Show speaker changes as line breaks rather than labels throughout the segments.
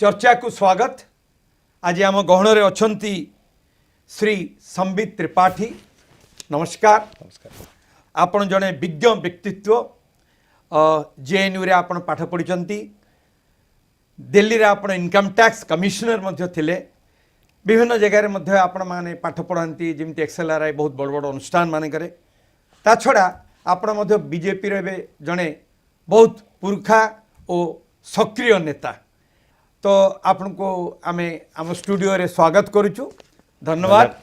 चर्चा को स्वागत। आज आम गहन अच्छा श्री संबित त्रिपाठी। नमस्कार।
नमस्कार।
आपण जड़े विज्ञ व्यक्तित्व। जेएनयू रे आपण पाठ पढ़ी, दिल्ली रे आपण इनकम टैक्स कमिश्नर मध्य थिले, विभिन्न जगह मध्य आपण माने पाठ पढ़ाती, जमी एक्सएलआरआई बहुत बड़ बड़ अनुष्ठान मानक ता छड़ा आपण मध्य बीजेपी रे जड़े बहुत पुरखा और सक्रिय नेता। तो आपण को आमे आम स्टूडियो रे स्वागत करुचु। धन्यवाद।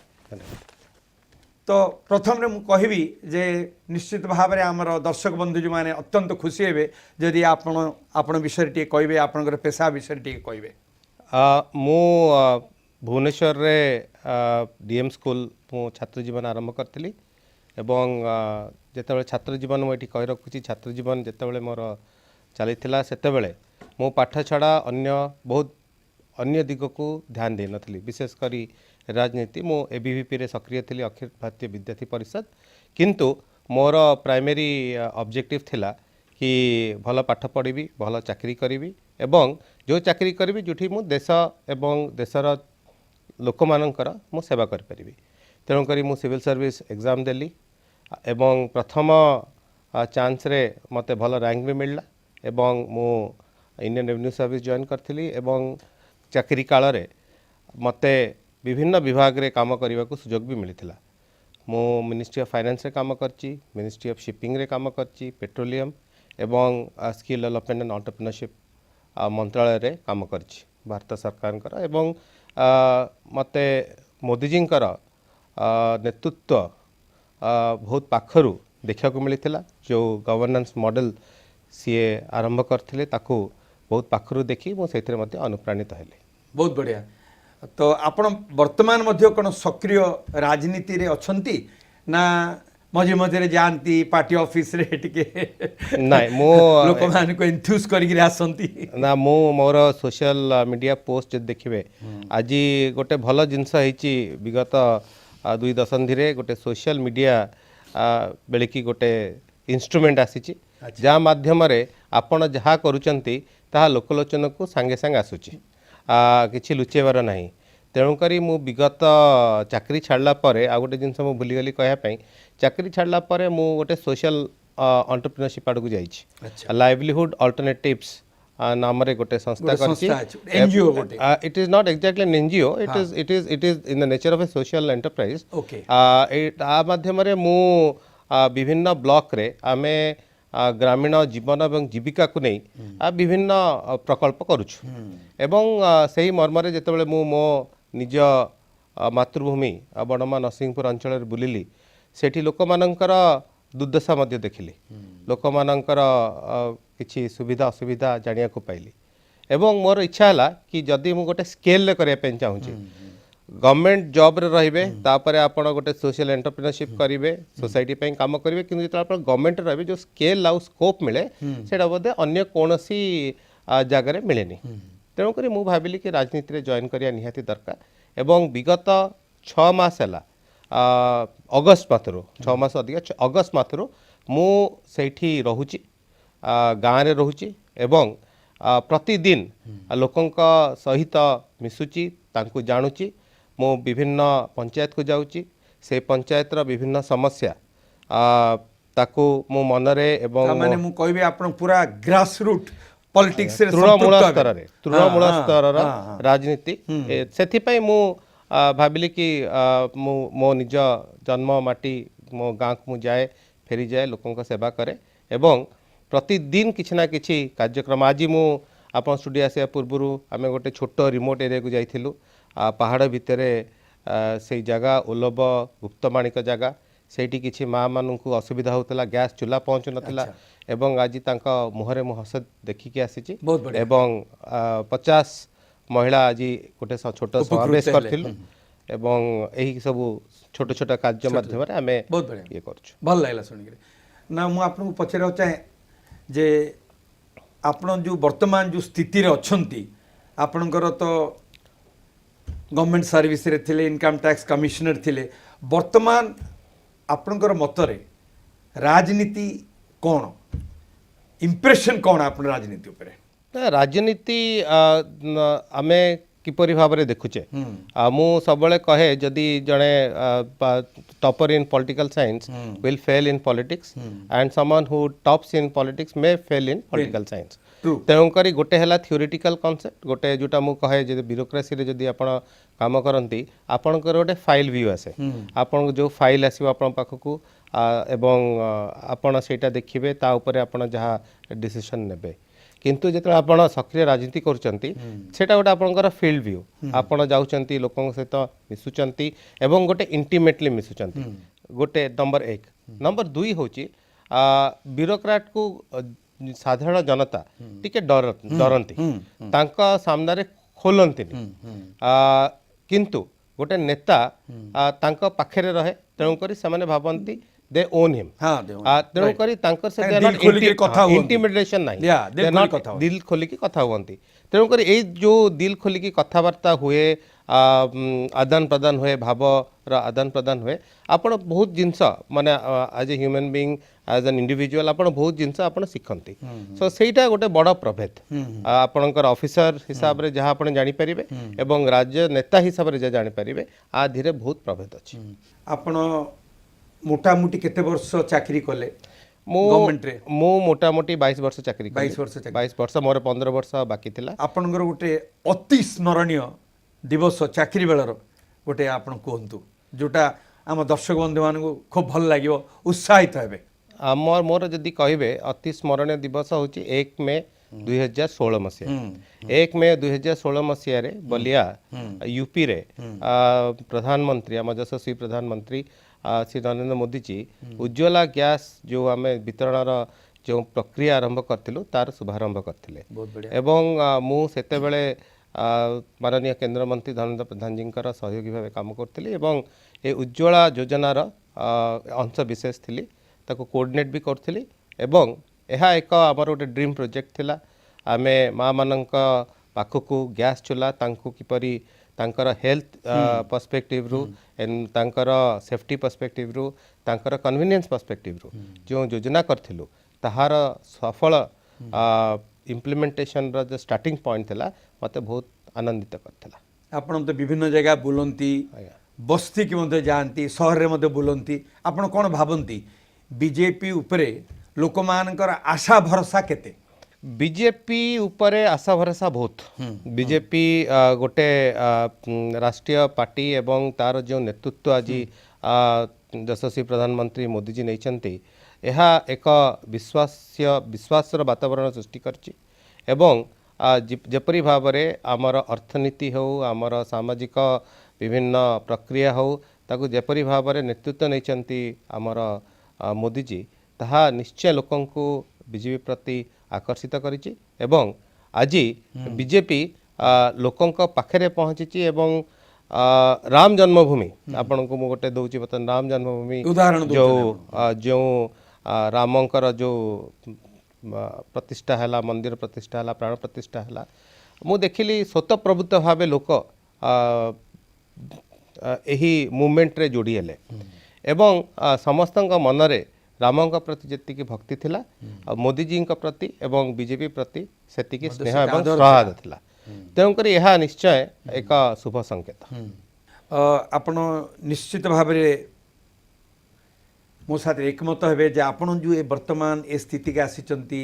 तो प्रथम रे मु कहबी जे निश्चित भाव में आमर दर्शक बंधु जो माने अत्यंत खुशी हेबे जदि आपण विषय टी कहबे, आपनकर पेशा विषय टी कहबे।
मु भुवनेश्वर रे डीएम स्कूल मु छात्र जीवन आरंभ करथिली एवं जेतेबेले छात्र जीवन मु एठी कहि रखुची, छात्र जीवन जेतेबेले मोर चलीथिला सेतेबेले मो पाठ छड़ा अन्य बहुत अन्य दिग को ध्यान दे नथली। विशेष करी राजनीति मो एबीवीपी रे सक्रिय थी, अखिल भारतीय विद्यार्थी परिषद। किंतु मोर प्राइमरी ऑब्जेक्टिव थिला कि भल पाठ पढ़ी, भल चाकरी करी एवं जो चाकरी करी जोठी मु देश एवं देशर लोक मानकर मु सेवा कर परिबी। तेणु करी मु सिविल सर्विस एग्जाम देली एवं प्रथम चांस रे मते भल रैंक भी मिलला एवं मु इंडियन रेवेन्यू सर्विस जॉइन करथिली एवं चाकरी काल रे मते विभिन्न विभाग रे काम करने को सुजोग भी मिलता। मु मिनिस्ट्री ऑफ फाइनेंस रे काम करची, मिनिस्ट्री ऑफ शिपिंग रे काम करची, पेट्रोलियम एवं स्किल डेवलपमेंट एंड एंटरप्रेन्योरशिप मंत्रालय रे काम करची भारत सरकार कर। एवं मते मोदी जी नेतृत्व बहुत पाखरु देखा को मिलता। जो गवर्नेंस मॉडल सी आरंभ करथिले ताकू बहुत पाखरु देखी मु सेथिरे मते अनुप्राणित हेले।
बहुत बढ़िया। तो आपण वर्तमान मध्य कौन सक्रिय राजनीति रे अछंती ना मझे मझे जानती पार्टी ऑफिस रे टिके
नाइ मो
लोक मान को एंथुस करी आसंती
ना मो मोर सोशल मीडिया पोस्ट देखिबे आज गोटे भल जिनस होईची विगत 2 दशंधि रे गोटे सोशल मीडिया बेलिकी गोटे इंस्ट्रूमेंट आसीची जा माध्यम रे आपण जहा करूचंती ताहा लोकलोचन को सांगे सांगे आसुची, किछि लुचेबार नाही। तेणुकरी मु विगत चाकरी छाड़ला परे आ गोटे जिनस मु भूलीगली कहयापाई, चाकरी छाड़ला परे मु गोटे सोशल एंटरप्रेन्योरशिप आड़ को जाइछि। लाइवलीहुड अल्टरनेटिव्स नाम रे गोटे संस्था करछि।
एनजीओ गोटे,
it is not exactly an NGO, it is in the nature of a social enterprise. आ माध्यम रे मु विभिन्न ब्लॉक रे आमे ग्रामीण जीवन एवं जीविका को नहीं विभिन्न प्रकल्प करुछु एवं सही मर्मरे जेतेबेले मु मो निज मातृभूमि बड़मा नरसिंहपुर अंचल बुलिली, सेठी लोक मानकर दुर्दशा मध्य देखिली, लोक मानकर किछि सुविधा असुविधा जानिया को पाइली एवं मोर इच्छा हला कि जदि मु गोटे स्केल ले करिया पेन चाहूची, गवर्नमेंट जॉब रे रहिबे तापरे आपण गोटे सोशल एंटरप्रेन्योरशिप करिवे, सोसाइटी पे काम करिवे, किंतु जेतला आपण गवर्नमेंट रहिबे जो स्केल आउ स्कोप मिले सेटा बोधे अन्य कोनोसी जगह रे मिलेनी। तेणु करी मु भाबिली कि राजनीति रे जॉइन करिया निहाती दरकार एवं विगत 6 मास हला अगस्त माथरो 6 मास अधिक अगस्त माथरो मु सेठी रहुची, गाँव रे रहुची एवं प्रतिदिन लोकंक सहित मिसुची, तांको जानुची। मो विभिन्न पंचायत को जाउची, से पंचायत रा विभिन्न समस्या ताकू मो मनरे एवं
माने मु कहबे आपण पूरा ग्रास रूट पॉलिटिक्स रे
तृणमूल स्तर रा राजनीति सेथि पई मु भाबिली कि मो निज जन्म माटी मो गाँ को मु जाए, फेरी जाए, लोकों का सेवा करे एवं प्रतिदिन किछि ना किछि कार्यक्रम। आज मु आपण स्टूडियो आसे पूर्वरु आमे गोटे छोट रिमोट एरिया को जाइथिलु, पहाड़ भितर से जगह ओलभ गुप्तमाणिक जगह, सेठी किछि माँ मानू असुविधा होतला, गैस चूल्हा पहुँचु नथिला एवं आज तांका मुहरे मु हस देखिकी आसीची एवं 50 महिला आज गोटे छोट समावेश करथिलु एवं एही सब छोट छोट कार्य माध्यम रे आमे
बहुत बढ़िया
ये करछु।
भल लागला सुनिक ना। मु आपन को पछरे चाहे जे आपण जो वर्तमान जो स्थिति रे अछंती, आपनकर तो गवर्नमेंट सर्विस रे थिले, इनकम टैक्स कमिश्नर थिले, वर्तमान आपनकर मतरे राजनीति कौन, इंप्रेशन कौन आपन राजनीति उपरे?
ନା, ରାଜନୀତି ଆମେ କିପରି ଭାବରେ ଦେଖୁଛେ ମୁଁ ସବୁବେଳେ କହେ ଯଦି ଜଣେ topper in political science will fail in politics and someone who tops in politics may fail in political science.
True.
ତେଣୁକରି ଗୋଟେ ହେଲା ଥିଓରିଟିକାଲ କନସେପ୍ଟ, ଗୋଟେ ଯୋଉଟା ମୁଁ କହେ ଯଦି ବ୍ୟୁରୋକ୍ରାସିରେ ଯଦି ଆପଣ କାମ କରନ୍ତି ଆପଣଙ୍କର ଗୋଟେ ଫାଇଲ ଭ୍ୟୁ ଆସେ, ଆପଣଙ୍କୁ ଯେଉଁ ଫାଇଲ ଆସିବ ଆପଣଙ୍କ ପାଖକୁ ଏବଂ ଆପଣ ସେଇଟା ଦେଖିବେ, ତା ଉପରେ ଆପଣ ଯାହା ଡିସିସନ୍ ନେବେ। କିନ୍ତୁ ଯେତେବେଳେ ଆପଣ ସକ୍ରିୟ ରାଜନୀତି କରୁଛନ୍ତି ସେଇଟା ଗୋଟେ ଆପଣଙ୍କର ଫିଲ୍ଡ ଭ୍ୟୁ, ଆପଣ ଯାଉଛନ୍ତି ଲୋକଙ୍କ ସହିତ ମିଶୁଛନ୍ତି ଏବଂ ଗୋଟେ ଇଣ୍ଟିମେଟଲି ମିଶୁଛନ୍ତି, ଗୋଟେ ନମ୍ବର 1। ନମ୍ବର 2 ହେଉଛି ବ୍ୟୁରୋକ୍ରାଟକୁ ସାଧାରଣ ଜନତା ଟିକେ ଡରନ୍ତି, ତାଙ୍କ ସାମ୍ନାରେ ଖୋଲନ୍ତିନି, କିନ୍ତୁ ଗୋଟେ ନେତା ତାଙ୍କ ପାଖରେ ରହେ, ତେଣୁକରି ସେମାନେ ଭାବନ୍ତି they own him। ତେଣୁକରି ତାଙ୍କର ସହିତ ଇଣ୍ଟିମିଡେସନ ନାହିଁ, ଦିଲ୍ ଖୋଲିକି କଥା ହୁଅନ୍ତି। ତେଣୁକରି ଏଇ ଯେଉଁ ଦିଲ୍ ଖୋଲିକି କଥାବାର୍ତ୍ତା ହୁଏ, ଆଦାନ ପ୍ରଦାନ ହୁଏ, ଭାବର ଆଦାନ ପ୍ରଦାନ ହୁଏ, ଆପଣ ବହୁତ ଜିନିଷ ମାନେ ଆଜ ଏ ହ୍ୟୁମାନ୍ ବିଇଂ ଆଜ ଆନ୍ ଇଣ୍ଡିଭିଜୁଆଲ ଆପଣ ବହୁତ ଜିନିଷ ଆପଣ ଶିଖନ୍ତି। ସୋ ସେଇଟା ଗୋଟେ ବଡ଼ ପ୍ରଭେଦ, ଆପଣଙ୍କର ଅଫିସର ହିସାବରେ ଯାହା ଆପଣ ଜାଣିପାରିବେ ଏବଂ ରାଜନେତା ହିସାବରେ ଯାହା ଜାଣିପାରିବେ, ଆ ଧୀରେ ବହୁତ ପ୍ରଭେଦ ଅଛି।
ଆପଣ ମୋଟାମୋଟି କେତେ ବର୍ଷ ଚାକିରି କଲେ
ମୁଁ
ଗଭର୍ଣ୍ଣମେଣ୍ଟରେ?
ମୁଁ ମୋଟାମୋଟି 22 ବର୍ଷ ଚାକିରି କଲି।
22 ବର୍ଷ ଚାକିରି।
22 ବର୍ଷ, ମୋର 15 ବର୍ଷ ବାକି ଥିଲା।
ଆପଣଙ୍କର ଗୋଟେ ଅତି ସ୍ମରଣୀୟ ଦିବସ ଚାକିରି ବେଳର ଗୋଟେ ଆପଣ କୁହନ୍ତୁ, ଯୋଉଟା ଆମ ଦର୍ଶକ ବନ୍ଧୁମାନଙ୍କୁ ଖୁବ୍ ଭଲ ଲାଗିବ, ଉତ୍ସାହିତ ହେବେ।
ମୋର ଯଦି କହିବେ ଅତି ସ୍ମରଣୀୟ ଦିବସ ହେଉଛି 1 ମେ 2016 ମସିହା। 1 ମେ 2016 ମସିହାରେ ବଲିଆ ୟୁପିରେ ପ୍ରଧାନମନ୍ତ୍ରୀ, ଆମ ଯଶସ୍ୱୀ ପ୍ରଧାନମନ୍ତ୍ରୀ ଶ୍ରୀ ନରେନ୍ଦ୍ର ମୋଦିଜୀ ଉଜ୍ଜ୍ୱଲା ଗ୍ୟାସ୍ ଯେଉଁ ଆମେ ବିତରଣର ଯେଉଁ ପ୍ରକ୍ରିୟା ଆରମ୍ଭ କରିଥିଲୁ ତାର ଶୁଭାରମ୍ଭ କରିଥିଲେ। ଏବଂ ମୁଁ ସେତେବେଳେ ମାନନୀୟ କେନ୍ଦ୍ରମନ୍ତ୍ରୀ ଧର୍ମେନ୍ଦ୍ର ପ୍ରଧାନଜୀଙ୍କର ସହଯୋଗୀ ଭାବେ କାମ କରୁଥିଲି ଏବଂ ଏ ଉଜ୍ଜ୍ୱଳା ଯୋଜନାର ଅଂଶ ବିଶେଷ ଥିଲି, ତାକୁ କୋଅର୍ଡିନେଟ୍ ବି କରୁଥିଲି। ଏବଂ ଏହା ଏକ ଆମର ଗୋଟେ ଡ୍ରିମ୍ ପ୍ରୋଜେକ୍ଟ ଥିଲା। ଆମେ ମାଆମାନଙ୍କ ପାଖକୁ ଗ୍ୟାସ୍ ଚୁଲା ତାଙ୍କୁ କିପରି ତାଙ୍କର ହେଲ୍ଥ ପର୍ସପେକ୍ଟିଭରୁ, ତାଙ୍କର ସେଫ୍ଟି ପର୍ସପେକ୍ଟିଭରୁ, ତାଙ୍କର କନଭିନିଏନ୍ସ ପର୍ସପେକ୍ଟିଭରୁ ଯେଉଁ ଯୋଜନା କରିଥିଲୁ ତାହାର ସଫଳ ଇମ୍ପ୍ଲିମେଣ୍ଟେସନର ଯେଉଁ ଷ୍ଟାର୍ଟିଂ ପଏଣ୍ଟ ଥିଲା ମୋତେ ବହୁତ ଆନନ୍ଦିତ କରିଥିଲା।
ଆପଣ ତ ବିଭିନ୍ନ ଜାଗା ବୁଲନ୍ତି, ବସ୍ତିକି ମଧ୍ୟ ଯାଆନ୍ତି, ସହରରେ ମଧ୍ୟ ବୁଲନ୍ତି, ଆପଣ କ'ଣ ଭାବନ୍ତି ବିଜେପି ଉପରେ ଲୋକମାନଙ୍କର ଆଶା ଭରସା କେତେ?
ବିଜେପି ଉପରେ ଆଶା ଭରସା ବହୁତ। ବିଜେପି ଗୋଟେ ରାଷ୍ଟ୍ରୀୟ ପାର୍ଟି ଏବଂ ତାର ଯେଉଁ ନେତୃତ୍ୱ ଆଜି ଯଶସ୍ୱୀ ପ୍ରଧାନମନ୍ତ୍ରୀ ମୋଦିଜୀ ନେଇଛନ୍ତି, ଏହା ଏକ ବିଶ୍ୱାସର ବାତାବରଣ ସୃଷ୍ଟି କରିଛି। ଏବଂ ଯେପରି ଭାବରେ ଆମର ଅର୍ଥନୀତି ହେଉ, ଆମର ସାମାଜିକ ବିଭିନ୍ନ ପ୍ରକ୍ରିୟା ହେଉ, ତାକୁ ଯେପରି ଭାବରେ ନେତୃତ୍ୱ ନେଇଛନ୍ତି ଆମର ମୋଦିଜୀ, ତାହା ନିଶ୍ଚୟ ଲୋକଙ୍କୁ ବିଜେପି ପ୍ରତି ଆକର୍ଷିତ କରିଛି। ଏବଂ ଆଜି ବିଜେପି ଲୋକଙ୍କ ପାଖରେ ପହଞ୍ଚିଛି ଏବଂ ରାମ ଜନ୍ମଭୂମି, ଆପଣଙ୍କୁ ମୁଁ ଗୋଟେ ଦେଉଛି ବର୍ତ୍ତମାନ ରାମ ଜନ୍ମଭୂମି
ଉଦାହରଣ
ଯେଉଁ ରାମଙ୍କର ଯେଉଁ ପ୍ରତିଷ୍ଠା ହେଲା, ମନ୍ଦିର ପ୍ରତିଷ୍ଠା ହେଲା, ପ୍ରାଣ ପ୍ରତିଷ୍ଠା ହେଲା, ମୁଁ ଦେଖିଲି ସ୍ୱତଃପ୍ରବୃତ୍ତ ଭାବେ ଲୋକ ଏହି ମୁଭମେଣ୍ଟରେ ଯୋଡ଼ି ହେଲେ ଏବଂ ସମସ୍ତଙ୍କ ମନରେ ରାମଙ୍କ ପ୍ରତି ଯେତିକି ଭକ୍ତି ଥିଲା, ଆଉ ମୋଦିଜୀଙ୍କ ପ୍ରତି ଏବଂ ବିଜେପି ପ୍ରତି ସେତିକି ସ୍ନେହ ଏବଂ ସୌହାର୍ଦ୍ଦ ଥିଲା। ତେଣୁକରି ଏହା ନିଶ୍ଚୟ ଏକ ଶୁଭ ସଂକେତ।
ଆପଣ ନିଶ୍ଚିତ ଭାବରେ ମୋ ସାଥିରେ ଏକମତ ହେବେ ଯେ ଆପଣ ଯେଉଁ ବର୍ତ୍ତମାନ ଏ ସ୍ଥିତିକି ଆସିଛନ୍ତି,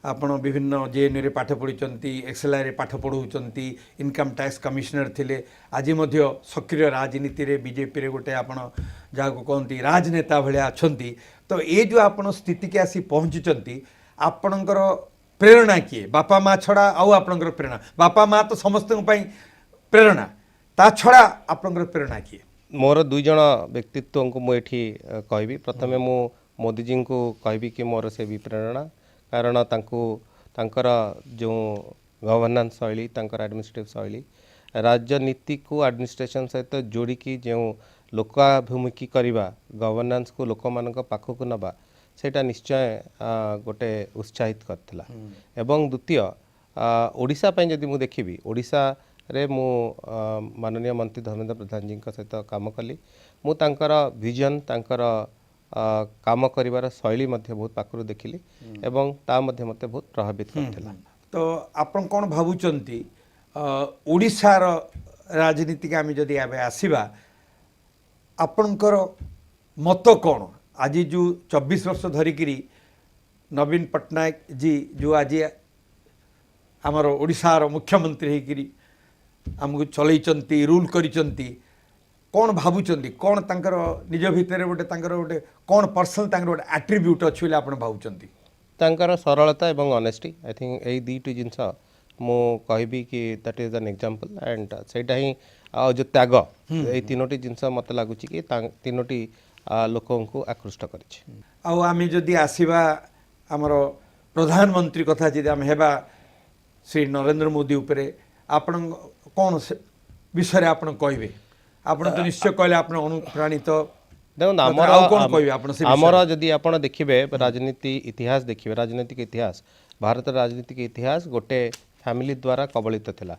ଆପଣ ବିଭିନ୍ନ ଜେଏନ୍ୟୁରେ ପାଠ ପଢ଼ିଛନ୍ତି, ଏକ୍ସଏଲ୍ଆଇରେ ପାଠ ପଢ଼ାଉଛନ୍ତି, ଇନକମ୍ ଟ୍ୟାକ୍ସ କମିଶନର ଥିଲେ, ଆଜି ମଧ୍ୟ ସକ୍ରିୟ ରାଜନୀତିରେ ବିଜେପିରେ ଗୋଟେ ଆପଣ ଯାହାକୁ କହନ୍ତି ରାଜନେତା ଭଳିଆ ଅଛନ୍ତି। ତ ଏ ଯେଉଁ ଆପଣ ସ୍ଥିତିକି ଆସି ପହଞ୍ଚିଛନ୍ତି, ଆପଣଙ୍କର ପ୍ରେରଣା କିଏ? ବାପା ମା ଛଡ଼ା ଆଉ ଆପଣଙ୍କର ପ୍ରେରଣା? ବାପା ମା ତ ସମସ୍ତଙ୍କ ପାଇଁ ପ୍ରେରଣା, ତା ଛଡ଼ା ଆପଣଙ୍କର ପ୍ରେରଣା କିଏ?
ମୋର 2 ଜଣ ବ୍ୟକ୍ତିତ୍ୱଙ୍କୁ ମୁଁ ଏଠି କହିବି। ପ୍ରଥମେ ମୁଁ ମୋଦିଜୀଙ୍କୁ କହିବି କି ମୋର ସେ ବି ପ୍ରେରଣା, କାରଣ ତାଙ୍କର ଯେଉଁ ଗଭର୍ଣ୍ଣାନ୍ସ ଶୈଳୀ, ତାଙ୍କର ଆଡମିନିଷ୍ଟ୍ରେଟିଭ ଶୈଳୀ, ରାଜନୀତିକୁ ଆଡମିନିଷ୍ଟ୍ରେସନ ସହିତ ଯୋଡ଼ିକି ଯେଉଁ ଲୋକାଭିମୁଖୀ କରିବା, ଗଭର୍ଣ୍ଣାନ୍ସକୁ ଲୋକମାନଙ୍କ ପାଖକୁ ନେବା, ସେଇଟା ନିଶ୍ଚୟ ଗୋଟେ ଉତ୍ସାହିତ କରିଥିଲା। ଏବଂ ଦ୍ୱିତୀୟ, ଓଡ଼ିଶା ପାଇଁ ଯଦି ମୁଁ ଦେଖିବି, ଓଡ଼ିଶାରେ ମୁଁ ମାନନୀୟ ମନ୍ତ୍ରୀ ଧର୍ମେନ୍ଦ୍ର ପ୍ରଧାନଜୀଙ୍କ ସହିତ କାମ କଲି। ମୁଁ ତାଙ୍କର ଭିଜନ, ତାଙ୍କର କାମ କରିବାର ଶୈଳୀ ମଧ୍ୟ ବହୁତ ପାଖରୁ ଦେଖିଲି ଏବଂ ତା ମଧ୍ୟ ମୋତେ ବହୁତ ପ୍ରଭାବିତ କରିଥିଲା।
तो आपण कौन भावुचंती ओडिशार राजनीति के आम जदि आबे आसीबा आपणकर मत कौन आज जो 24 वर्ष धरिकी नवीन पट्टनायक जी जो आज आमर ओडिशार मुख्यमंत्री होकरी आमको चलैचंती रूल करिचंती कौन भावुचंती कौन तांकर निज भितर गोटे कौन पर्सनल तांकर गोटे एट्रिब्यूट अच्छी बोले आपण भावुचंती
तांकर सरलता एवं ऑनेस्टी आई थिंक यही दुईटी जिनस मु कहबी कि that is an example and सेटा ही जो त्याग यही तीनोटी जिनस मत लगुच कि तीनोटी लोकों को आकृष्ट करिछि
आम जदि आसवा आमर प्रधानमंत्री कथा जदि आम हेबा श्री नरेंद्र मोदी उपरे आपण कौन विषय आपण कहबे आपण तो निश्चय कहले आपण अनुप्राणित
देखो आमर जदि आपण देखिबे राजनीति इतिहास देखिबे राजनीतिक इतिहास भारत राजनीतिक इतिहास गोटे फैमिली द्वारा कबलित थिला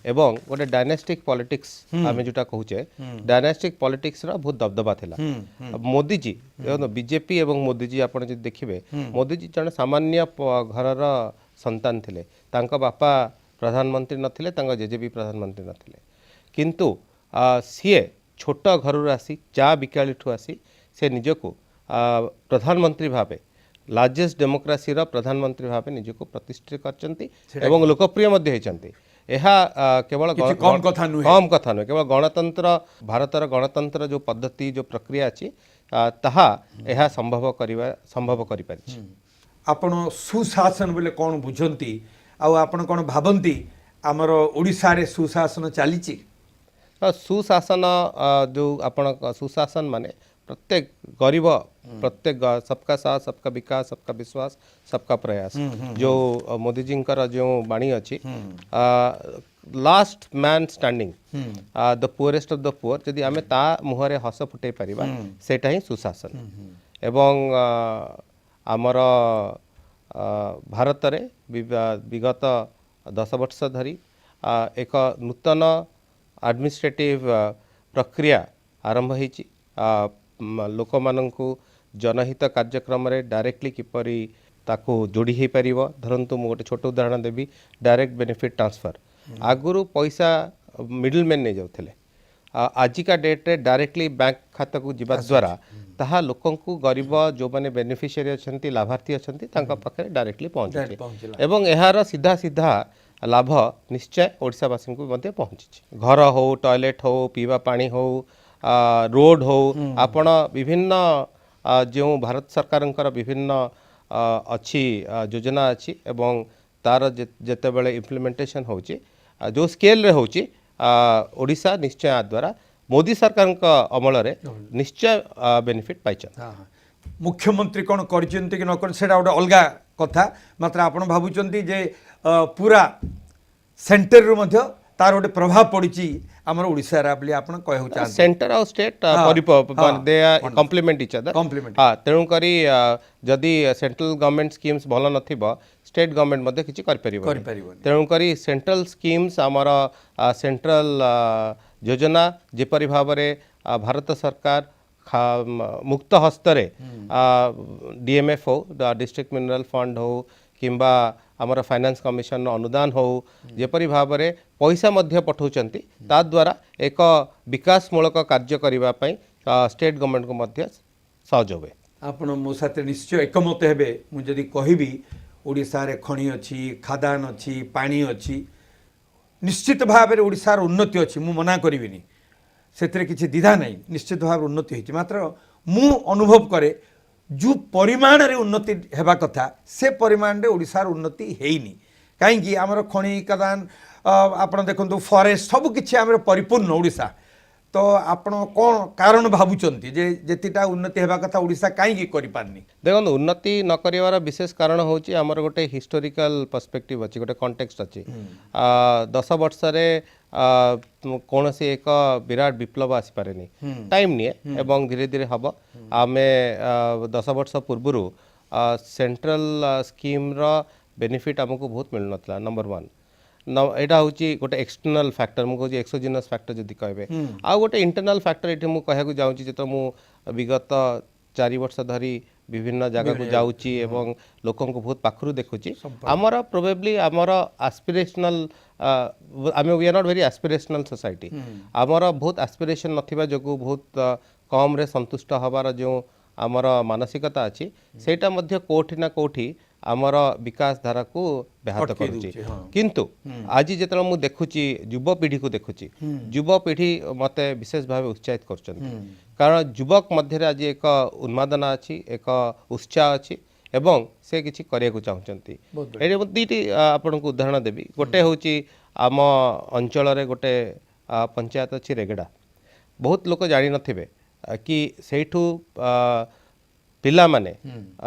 एवं गोटे डायनेस्टिक पॉलिटिक्स आमे जोटा कहूचे डायनेस्टिक पॉलिटिक्स रा बहुत दबदबा थिला मोदी जी बीजेपी एवं मोदी जी आपण जदि देखिबे मोदी जी जने सामान्य घरर संतान थिले तांका बापा प्रधानमंत्री नथिले तांका जेजे भी प्रधानमंत्री नथिले किंतु सीए छोट घर आसी चा बिकाली ठू आसी से निजको प्रधानमंत्री भावे लार्जेस्ट डेमोक्रेसी रा प्रधानमंत्री भावे निजको प्रतिष्ठित करचंती एवं लोकप्रिय मध्ये होचंती एहा केवल
कम कथा नुहे
केवल गणतंत्र भारतर गणतंत्र जो पद्धति जो प्रक्रिया अछि ताहा एहा संभव करि पारिछि
आपण सुशासन बोले कौन बुझंती आपण कौन भावंती आमर ओडिशा रे सुशासन चलीची
सुशासन जो आपण सुशासन माने प्रत्येक गरीब प्रत्येक सबका साथ सबका विकास सबका विश्वास सबका प्रयास जो मोदी जी जो बाणी अच्छी last man standing the poorest of the poor जदि आमे ता मुहरे हस फुटै परिबा सेटा ही सुशासन एवं आमर भारत रे विगत 10 वर्ष धरी एक नूतन एडमिनिस्ट्रेटिव प्रक्रिया आरंभ होईची लोक माननकु जनहित कार्यक्रम रे डायरेक्टली किपरि ताको जोड़ी हे परिबो धरंतु मु गोटे छोट उदाहरण देबी डायरेक्ट बेनिफिट ट्रांसफर आगुरु पैसा मिडिल मैन नहीं जाउथले आजिका डेट रे डायरेक्टली बैंक खाता को जिबा द्वारा ताहा लोकंकु गरीब जो माने बेनिफिशियरी अछंती लाभार्थी अछंती तांका पाखरे डायरेक्टली पहुंचे एवं एहार सीधा सीधा लाभ निश्चय ओडिशावासी को मध्य पहुंची घर हो टॉयलेट हो पीवा पानी हो रोड हो आपण विभिन्न जो भारत सरकार विभिन्न अच्छी योजना अच्छी एवं तार जेते बेले इम्प्लीमेंटेशन होची जो स्केल रे होची ओडिशा निश्चय आ द्वारा मोदी सरकार अमल रे निश्चय बेनिफिट पाइछन
मुख्यमंत्री कौन करचंती कि न कर सेटा गोटे अलगा कथा मात्र आपण भाबुचंती जे पूरा सेंटर रु मध्य तार गोटे प्रभाव पड़ी आमर ओडिशा रा बली आपण कहउ चाहते
सेंटर और state they are complement each other
complement
हां तेणु करी जदि सेंट्रल गवर्नमेंट स्कीम्स भल नथिबो स्टेट गवर्नमेंट मध्ये किछि कर परिबो तेणु करी सेंट्रल स्कीम्स आमर सेंट्रल योजना जेपरि भाव रे भारत सरकार मुक्त हस्तरे डीएमएफ हो डिस्ट्रिक्ट मिनरल फंड हो किंबा आमर फाइनेंस कमिशन अनुदान हो जेपरि भाव रे पैसा मध्य पठाउचंती ता द्वारा एक विकासमूलक कार्य करिबा पई स्टेट गवर्नमेंट को मध्य सहयोग होय
आपण मो साथे निश्चय एकमत हेबे मु जदि कहिबी ओडिशा रे खणी अछि खादान अछि पानी अछि निश्चित भाव रे ओडिशा रो उन्नति अछि मु मना करिविनी सेतरे किछि दिधा नाही निश्चित भाव उन्नति होइछि मात्र मु अनुभव करे जो परिमाण रे उन्नति हेबा कथा से परिमाण रे ओडिशा रो उन्नति हेइनी काहेकि आमर खणी खदान आपण देखंतु फॉरेस्ट सब किछि आमर परिपूर्ण ओडिशा तो आपण कोन कारण भाबुचंती जे जेतिटा उन्नति हेबा कथा ओडिशा काहे की करि पारनी
देखो उन्नति न करिवार विशेष कारण होची हमर गोटे हिस्टोरिकल पर्सपेक्टिव अछि गोटे कॉन्टेक्स्ट अछि 10 वर्ष रे कौन से एक विराट विप्लव आसी पारेनी टाइम निए एवं धीरे धीरे हम आमे 10 वर्ष पूर्व सेंट्रल स्कीम रो बेनिफिट हमको बहुत मिल नथला नंबर 1 एटा होची गोटे एक्सटर्नल फैक्टर मु कहूँ एक्सोजिनस फैक्टर जदि कहबे आ गोटे इंटरनल फैक्टर एठी मु कहया को जाउची जे तो मु विगत 4 वर्ष धरी विभिन्न जगह को जाउची एवं लोकन को बहुत पाखरु देखुची हमर प्रोबेबली हमर एस्पिरेशनल आम we are not very aspirational society हमर बहुत एस्पिरेशन नथिबा जगु बहुत कम रे संतुष्ट हबार जो आमर मानसिकता अच्छी सेटा मध्य कोठी ना कोठी आमर विकास धारा को व्याहत करुची किंतु आज जेतला मु देखुची युवपीढ़ी को देखुची युवपीढ़ी मते विशेष भाव उत्साहित करछन्ती कारण युवक मध्य आज एक उन्मादना अच्छी एक उत्साह अच्छी एवं से किछि करिया को चाहछन्ती एरे दीटी आपन को उदाहरण देबी गोटे होची आम अंचल रे गोटे पंचायत अच्छी रेगड़ा बहुत लोक जानि नथिबे कि सेठू पिला माने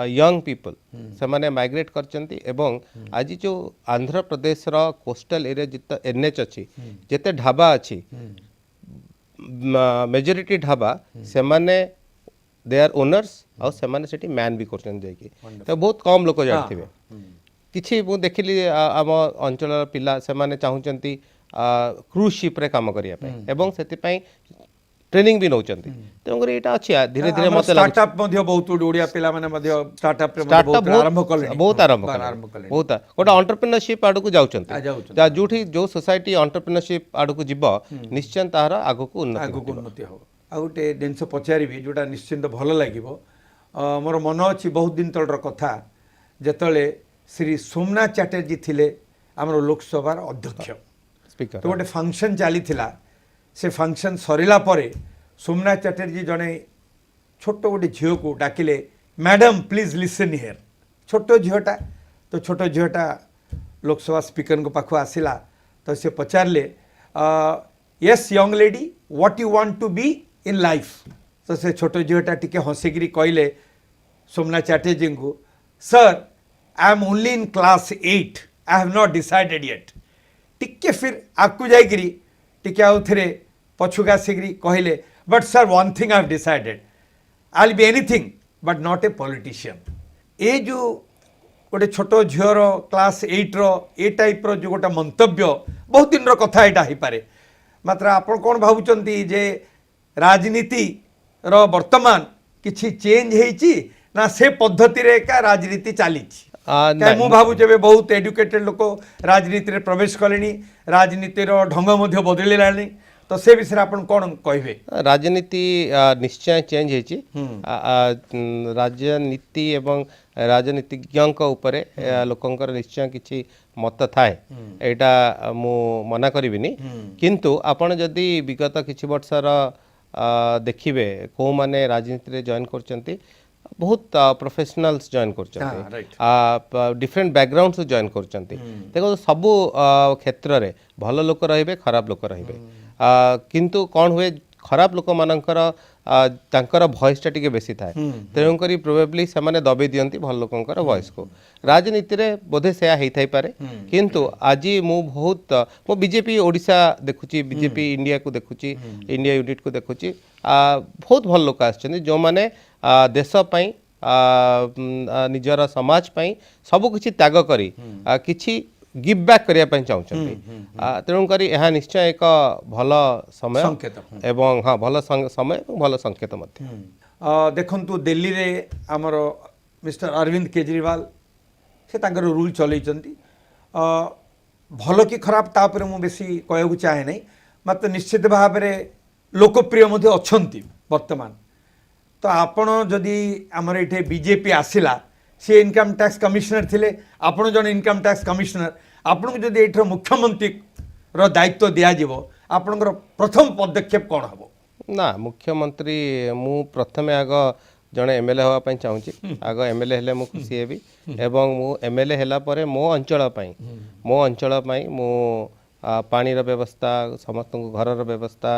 यंग पीपल से माने माइग्रेट करचंती एवं आज जो आंध्र प्रदेश रो कोस्टल एरिया जित एनएच अछि जेते ढाबा अछि मेजॉरिटी ढाबा से माने दे आर ओनर्स और से माने सेठी मैन भी करचन जायकी तो बहुत कम लोक जाथिबे किछि मु देखिली आम अंचल पिला से माने चाहुचंती क्रूज शिप रे काम करिया पे एवं सेति पई ट्रेनिंग भी नौचंती तेणुकर एटा अछि धीरे धीरे मते
स्टार्टअप मध्य बहुत ओडिया पिला माने मध्य स्टार्टअप रे बहुत आरंभ कले
बहुत आरंभ कले बहुत गोटे एंटरप्रेन्योरशिप आडू को जाउचंती जा जोठी जो सोसाइटी एंटरप्रेन्योरशिप आडू को जिवो निश्चय तार आगु को उन्नति हो
आ गोटे जिनस पचारिबी जोटा निश्चिंत भल लागिबो मोर मन अछि बहुत दिन तळर कथा जेतले श्री सोमनाथ चैटर्जी थिले हमर लोकसभार अध्यक्ष
स्पीकर
तो गोटे फंक्शन चली थिला से फंक्शन सरिला परे सोमनाथ चैटर्जी जड़े छोट गोटे झील को डाकिले मैडम प्लीज लिसन हियर छोट झीलटा तो छोट झीलटा लोकसभा स्पीकर को पाखु आसिला तो से पचारे yes young lady what you want to be in life तो से छोट झीलटा टिके हसिकी कहले सोमनाथ चैटर्जी को sir I am only in class 8 I have not decided yet टिके फिर आकु जाइकरी टिके आउ थे पछुका सिगरी कहले but sir one thing I have decided I will be anything but not a politician ए जो गोटे छोट झीर क्लास 8 रो ए टाइप रो जो गोटे मंतव्य बहुत दिन रो कथा एटा ही पारे मात्र आपण कोन भाबुचंती जे राजनीति रो वर्तमान किछि चेंज हेछि ना से पद्धति रे का राजनीति चाली मु भावु जब बहुत एडुकेटेड लोक राजनीति रे प्रवेश कले राजनीतिर ढंग मध्य बदलिलानी तो से विषय आपन कौन कहबे
राजनीति निश्चय चेंज हेछि राजनीति एवं राजनीतिज्ञ उपरे लोकंकर निश्चय किछि मत थाए एटा मु मना करिबिनी किंतु आपन जदि विगत किछि वर्षर देखिबे को माने राजनीति रे जॉइन करचंती बहुत प्रोफेशनल्स जॉइन कर डिफरेंट बैकग्राउंड से जॉइन कर देखो सब क्षेत्र रे भल लोक रहिबे खराब लोक रहिबे किंतु कौन हुए खराब लोक मानकर तांकर वॉइस टा टिके बेसी थाए तेणु करी प्रोबेबली से माने दबे दियंती भल लोकंकर वॉइस को राजनीति रे बोधे सेया हेई थाई पारे किंतु आज मु बहुत मो बीजेपी ओडिशा देखुची बीजेपी इंडिया को देखुची इंडिया यूनिट को देखुची बहुत भल लोक आछन जो माने देश पई निजर समाज पई सब किछि त्याग करी किछि गिव बैक करिया पई चाहउछन्ती तेणु करी एहा निश्चय एक भल समय
संकेत
एवं हाँ भल समय भल संकेत मध्य
देखंतु दिल्ली रे हमर मिस्टर अरविंद केजरीवाल से तांकर रूल चलैचंती भल कि खराब तापर मु बेसी कहू चाहे नहीं मत निश्चित भाव रे लोकप्रिय मध्य अछंती वर्तमान तो आपण जदि आमर ये बीजेपी आसिला सी इनकम टैक्स कमिशनर थिले आपण जन इनकम टैक्स कमिशनर आपण को जदि एठर मुख्यमंत्री रो दायित्व दिया जिवो आपनकर प्रथम पदक्षेप कोन हबो
ना मुख्यमंत्री मु प्रथमे आग जने एमएलए होवा पई चाहूची आग एमएलए हेले मु खुशी हेबी एवं मु एमएलए हेला परे मो अंचल पई मु पानी रो व्यवस्था समस्त घर रो व्यवस्था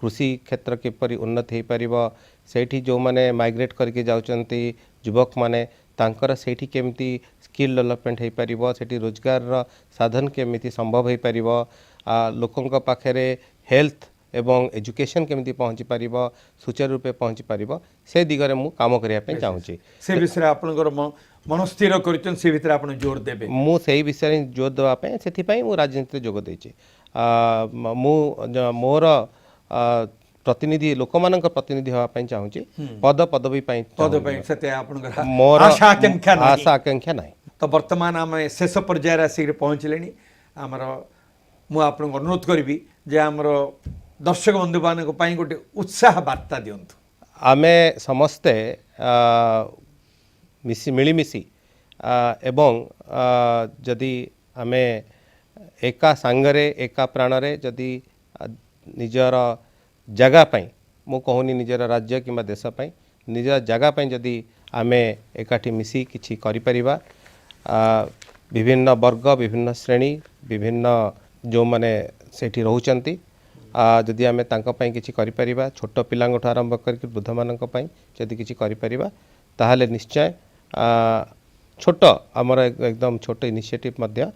कृषि क्षेत्र किपरि उन्नति हो पारिबो सेठी जो माने माइग्रेट करके जाउचंती युवक माने तांकर सेठी केमती स्किल डेवलपमेंट हो पारिबो सेठी रोजगार रो साधन केमती संभव हो पारिबो लोकंक पाखरे हेल्थ एवं एजुकेशन केमती पहुँची पारिबो सुचारू रूपे पहुँची पारिबो से दिगरे मु काम करिया पे चाहूची
से विषय आपनकर मन स्थिर करिचन से भितर आपण जोर देबे
मु सेही विषय जोर देवा पे सेथि पई मु राजनीति जोग देछि मु मोर प्रतिनिधि लोक मानक प्रतिनिधि हवा पई चाहूची पद पदवी पई
पद ପାଇଁ ସେତେ ଆପଣଙ୍କର
मोर
आशा आकांक्षा ନାହିଁ।
आशा आकांक्षा नाही
तो वर्तमान आम शेष पर्यायर आसिक पहुँचले आमर मु आपको अनुरोध करी जे आमर दर्शक बंधु मान गोटे उत्साह वार्ता दिंतु।
आमे समस्ते मिलिमिशि एवं जदि आमे एका सांगरे एका प्राणरे जदि निजर जगह पाई मु कहूनी निजर राज्य किंबा देश पाई निजर जगह पाई जदि आमे एकाठी मिसी किछि करि परिबा विभिन्न वर्ग विभिन्न श्रेणी विभिन्न जो माने सेठी रहउचंती जदि आमे तांका पाई किछि करि परिबा छोट पिलांगठु आरंभ करके वृद्ध मानक पाई जदि किछि करि परिबा ताहाले निश्चय छोट आमर एकदम छोट इनिशिएटिव मध्य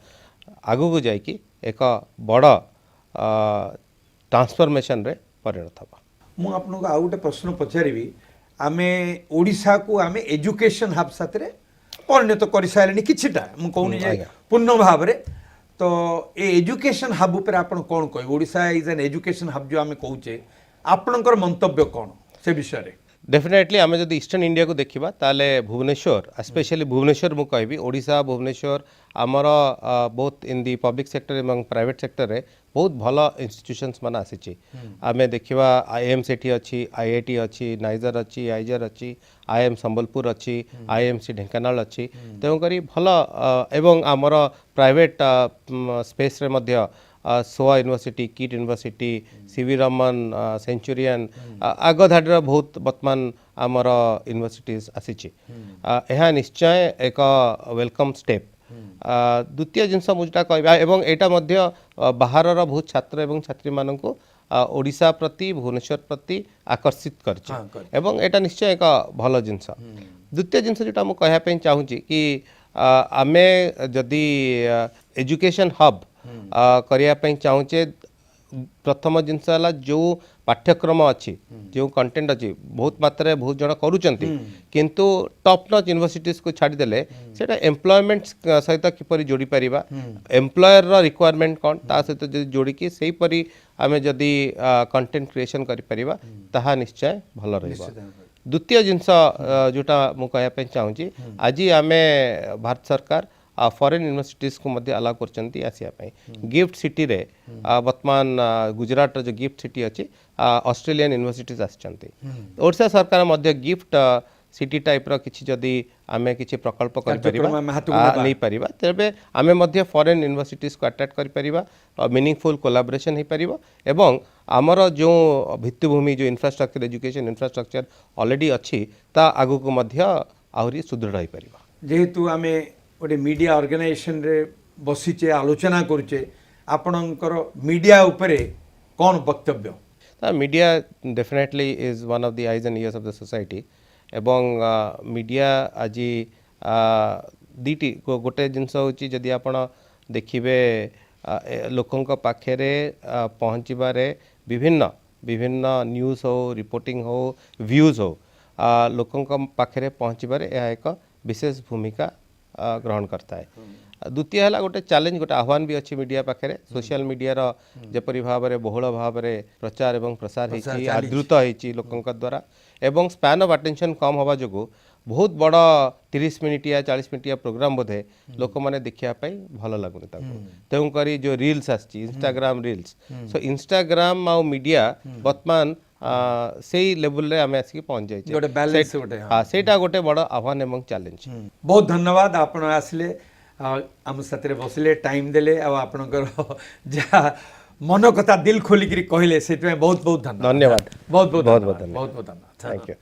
आगु को जाइकी एक बड़ ट्रांसफॉर्मेशन रे परिणत हबा।
मु आपनको आउ गोटे प्रश्न पचारि आमे ओडिशा को आमे एजुकेशन हब साथरे परिणत कर सारे किछिटा मु कहूनी जे पूर्ण भाव रे तो ए एजुकेशन हब ऊपर आपण कोन कहि Odisha is an education hub जो आमे कहूचे आपणकर मंतव्य कोन से विषय रे।
डेफिनेटली आम जब ईस्टर्न इंडिया को देखा ताले भुवनेश्वर स्पेशली भुवनेश्वर मु कहबी ओडिशा भुवनेश्वर आमर both in the public sector एवं प्राइवेट सेक्टर रे बहुत भल इंस्टीट्यूशंस मान आसी आमे देखिबा आईएम सेठी अच्छी आईआईटी अच्छी नाइजर अच्छी आइजर अच्छी आईएम संबलपुर अच्छी आईएमसी ढेंकानाल अच्छी तेणुकरी भल एवं आमर प्राइवेट स्पेस रे मध्य सोआ university kit university CV Raman Centurion आग धाडर बहुत वर्तमान आमर यूनिवर्सिटीज आसी यह निश्चय एक वेलकम स्टेप। द्वितीय जिनस मुझा कहबा एवं एटा मध्य बाहरर बहुत छात्र एवं छात्री मानक ओडिशा प्रति भुवनेश्वर प्रति आकर्षित कर एवं एटा निश्चय एक भल जिनस। द्वितीय जिनस जोटा मु कहया पई चाहूची कि आमे जदि एजुकेशन हब करिया पई चाहूचे प्रथम जिनस है जो पाठ्यक्रम अच्छी जो कंटेंट अच्छी बहुत मात्रा बहुत जन करूचंती किंतु टॉप नॉच यूनिवर्सिटीज को छाड़ी देले सेटा एम्प्लॉयमेंट सहित किपरि जोड़ी परिबा एम्प्लॉयर रो रिक्वायरमेंट कोन ता सहित जदि जोड़ी की सेही परि आमे जदि कंटेंट क्रिएशन करि परिबा ताहा निश्चय भल रहइबा। द्वितीय जिनस जोटा मु कहया पई चाहूची आज आमे भारत सरकार फॉरेन यूनिवर्सिटीज को मध्य अलाउ करचंती आसिया पई गिफ्ट सिटी रे वर्तमान गुजरात जो गिफ्ट सिटी अच्छी ऑस्ट्रेलियन यूनिवर्सिटीज आसचंती ओडिशा सरकार मध्य गिफ्ट सिटी टाइप रो किछि जदि आमे किछि प्रकल्प करि परिबा नै परिबा तबे आमे मध्य फॉरेन यूनिवर्सिटीज को अट्रैक्ट करि परिबा मीनिंगफुल कोलैबोरेशन हे परिबा एवं आमर जो भित्तिभूमि जो इंफ्रास्ट्रक्चर एजुकेशन इंफ्रास्ट्रक्चर ऑलरेडी अच्छी ता आगु को मध्य आहुरी सुदृढ़ हे परिबा।
जेहेतु आमे गोटे मीडिया ऑर्गेनाइजेशन रे बसीचे आलोचना करूचे आपणकर मीडिया उपरे कौन वक्तव्य?
Media definitely is one of the eyes and years of the society एवं मीडिया आज दीटी गोटे जिनस होची जदि आपण देखिबे लोकंक पाखेरे पहुँचबारे विभिन्न विभिन्न न्यूज हो रिपोर्टिंग हो व्यूज हो लोकंक पाखेरे पहुँचबारे यह एक विशेष भूमिका ग्रहण करता है। द्वितीय है गोटे चैलेंज गोटे आह्वान भी अच्छी मीडिया पाखे सोशल मीडिया जपरी भाव में बहुल भाव में प्रचार एवं प्रसार होती आदृत होती लोकों द्वारा एवं स्पैन ऑफ अटेंशन कम हवा जो बहुत बड़ 30 मिनिट या 40 मिनिट या प्रोग्राम बोधे लोक मैंने देखापी भल लगुनि तेणुक जो रील्स आसी इंस्टाग्राम रील्स सो इंस्टाग्राम आ मीडिया वर्तमान से लेवल रे आमे आसिक पहुंच जाइए सेटा गोटे बड़ आह्वान एवं चैलेंज।
बहुत धन्यवाद आपण आसले आम साथ बसले टाइम देले आपणकर जहाँ मन कथा दिल खोलिक कहले से बहुत बहुत धन्यवाद
धन्यवाद
बहुत बहुत धन्यवाद बहुत बहुत धन्यवाद
थैंक यू।